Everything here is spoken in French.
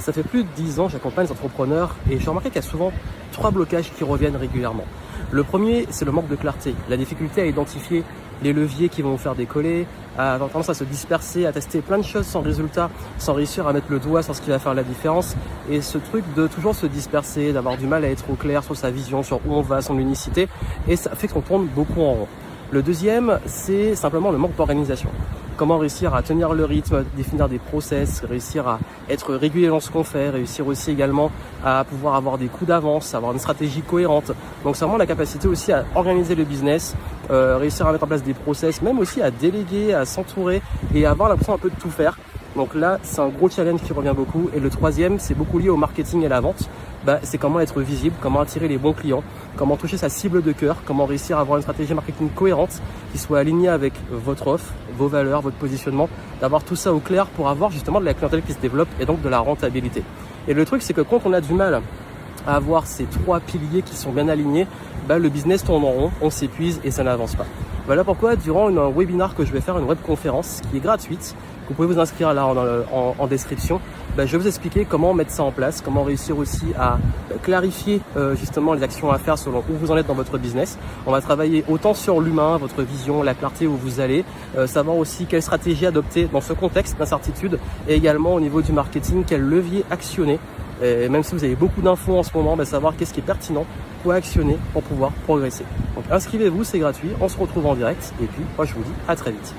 Ça fait plus de 10 ans que j'accompagne les entrepreneurs et j'ai remarqué qu'il y a souvent 3 blocages qui reviennent régulièrement. Le premier, c'est le manque de clarté, la difficulté à identifier les leviers qui vont vous faire décoller, à avoir tendance à se disperser, à tester plein de choses sans résultat, sans réussir à mettre le doigt sur ce qui va faire la différence. Et ce truc de toujours se disperser, d'avoir du mal à être au clair sur sa vision, sur où on va, son unicité, et ça fait qu'on tourne beaucoup en rond. Le deuxième, c'est simplement le manque d'organisation. Comment réussir à tenir le rythme, définir des process, réussir à être régulier dans ce qu'on fait, réussir aussi également à pouvoir avoir des coups d'avance, avoir une stratégie cohérente. Donc c'est vraiment la capacité aussi à organiser le business, réussir à mettre en place des process, même aussi à déléguer, à s'entourer et à avoir l'impression un peu de tout faire. Donc là, c'est un gros challenge qui revient beaucoup. Et le troisième, c'est beaucoup lié au marketing et à la vente. C'est comment être visible, comment attirer les bons clients, comment toucher sa cible de cœur, comment réussir à avoir une stratégie marketing cohérente qui soit alignée avec votre offre, vos valeurs, votre positionnement, d'avoir tout ça au clair pour avoir justement de la clientèle qui se développe et donc de la rentabilité. Et le truc, c'est que quand on a du mal à avoir ces 3 piliers qui sont bien alignés, le business tourne en rond, on s'épuise et ça n'avance pas. Voilà pourquoi durant un webinar que je vais faire, une webconférence qui est gratuite, vous pouvez vous inscrire là en description, je vais vous expliquer comment mettre ça en place, comment réussir aussi à clarifier justement les actions à faire selon où vous en êtes dans votre business. On va travailler autant sur l'humain, votre vision, la clarté où vous allez, savoir aussi quelle stratégie adopter dans ce contexte d'incertitude et également au niveau du marketing, quel levier actionner. Et même si vous avez beaucoup d'infos en ce moment, savoir qu'est-ce qui est pertinent, quoi actionner pour pouvoir progresser. Donc inscrivez-vous, c'est gratuit, on se retrouve en direct et puis moi je vous dis à très vite.